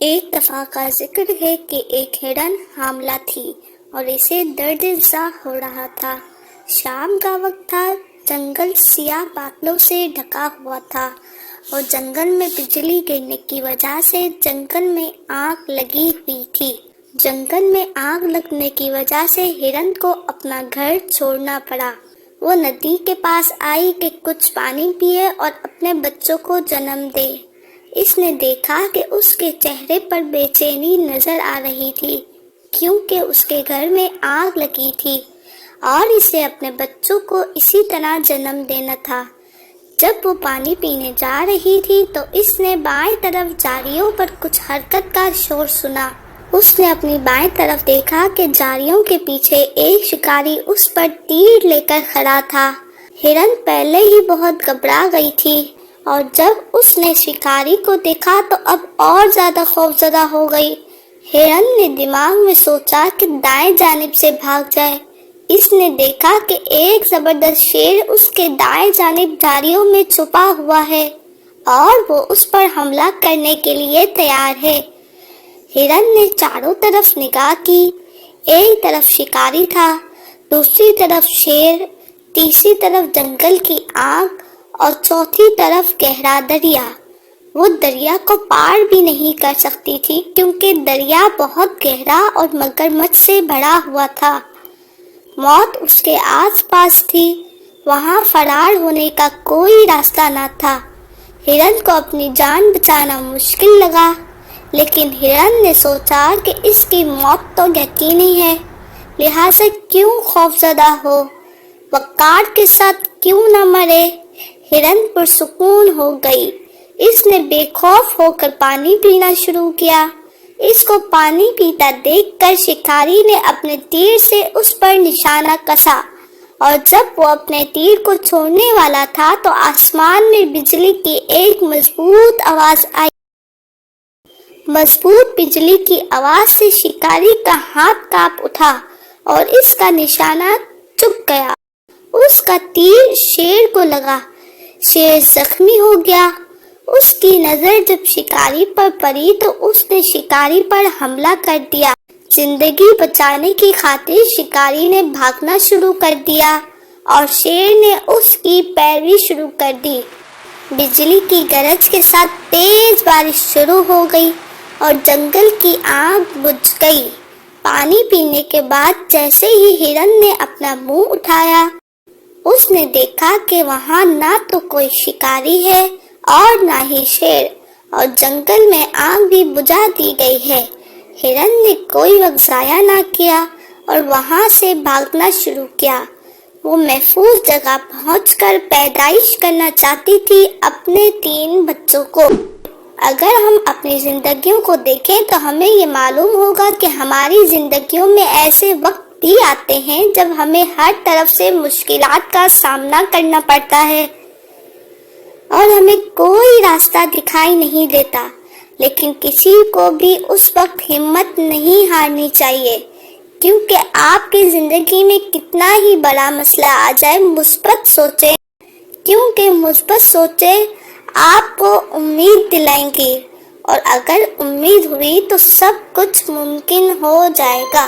ایک دفعہ کا ذکر ہے کہ ایک ہرن حاملہ تھی اور اسے درد زا ہو رہا تھا۔ شام کا وقت تھا، جنگل سیاہ بادلوں سے ڈھکا ہوا تھا اور جنگل میں بجلی گرنے کی وجہ سے جنگل میں آگ لگی ہوئی تھی۔ جنگل میں آگ لگنے کی وجہ سے ہرن کو اپنا گھر چھوڑنا پڑا۔ وہ ندی کے پاس آئی کہ کچھ پانی پیے اور اپنے بچوں کو جنم دے۔ اس نے دیکھا کہ اس کے چہرے پر بے چینی نظر آ رہی تھی کیونکہ اس کے گھر میں آگ لگی تھی اور اسے اپنے بچوں کو اسی طرح جنم دینا تھا۔ جب وہ پانی پینے جا رہی تھی تو اس نے بائیں طرف جھاڑیوں پر کچھ حرکت کا شور سنا۔ اس نے اپنی بائیں طرف دیکھا کہ جھاڑیوں کے پیچھے ایک شکاری اس پر تیر لے کر کھڑا تھا۔ ہرن پہلے ہی بہت گھبرا گئی تھی اور جب اس نے شکاری کو دیکھا تو اب اور زیادہ خوفزدہ ہو گئی۔ ہرن نے دماغ میں سوچا کہ دائیں جانب سے بھاگ جائے۔ اس نے دیکھا کہ ایک زبردست شیر اس کے دائیں جانب جھاڑیوں میں چھپا ہوا ہے اور وہ اس پر حملہ کرنے کے لیے تیار ہے۔ ہرن نے چاروں طرف نگاہ کی۔ ایک طرف شکاری تھا، دوسری طرف شیر، تیسری طرف جنگل کی آگ اور چوتھی طرف گہرا دریا۔ وہ دریا کو پار بھی نہیں کر سکتی تھی کیونکہ دریا بہت گہرا اور مگرمچھ سے بھرا ہوا تھا۔ موت اس کے آس پاس تھی، وہاں فرار ہونے کا کوئی راستہ نہ تھا۔ ہرن کو اپنی جان بچانا مشکل لگا، لیکن ہرن نے سوچا کہ اس کی موت تو یقینی ہے، لہٰذا کیوں خوفزدہ ہو، وقار کے ساتھ کیوں نہ مرے۔ ہرن پرسکون ہو گئی۔ اس نے بے خوف ہو کر پانی پینا شروع کیا۔ اس کو پانی پیتا دیکھ کر شکاری نے اپنے تیر سے اس پر نشانہ کسا اور جب وہ اپنے تیر کو چھوڑنے والا تھا تو آسمان میں بجلی کی ایک مضبوط آواز آئی۔ مضبوط بجلی کی آواز سے شکاری کا ہاتھ کانپ اٹھا اور اس کا نشانہ چک گیا۔ اس کا تیر شیر کو لگا، شیر زخمی ہو گیا۔ اس کی نظر جب شکاری پر پڑی تو اس نے شکاری پر حملہ کر دیا۔ زندگی بچانے کی خاطر شکاری نے بھاگنا شروع کر دیا اور شیر نے اس کی پیروی شروع کر دی۔ بجلی کی گرج کے ساتھ تیز بارش شروع ہو گئی اور جنگل کی آگ بجھ گئی۔ پانی پینے کے بعد جیسے ہی ہرن نے اپنا منہ اٹھایا، اس نے دیکھا کہ وہاں نہ تو کوئی شکاری ہے اور نہ ہی شیر، اور جنگل میں آگ بھی بجھا دی گئی ہے۔ ہرن نے کوئی وقت ضائع نہ کیا اور وہاں سے بھاگنا شروع کیا۔ وہ محفوظ جگہ پہنچ کر پیدائش کرنا چاہتی تھی اپنے 3 بچوں کو۔ اگر ہم اپنی زندگیوں کو دیکھیں تو ہمیں یہ معلوم ہوگا کہ ہماری زندگیوں میں ایسے وقت بھی آتے ہیں جب ہمیں ہر طرف سے مشکلات کا سامنا کرنا پڑتا ہے اور ہمیں کوئی راستہ دکھائی نہیں دیتا، لیکن کسی کو بھی اس وقت ہمت نہیں ہارنی چاہیے، کیونکہ آپ کی زندگی میں کتنا ہی بڑا مسئلہ آ جائے، مثبت سوچیں، کیونکہ مثبت سوچیں آپ کو امید دلائیں گی اور اگر امید ہوئی تو سب کچھ ممکن ہو جائے گا۔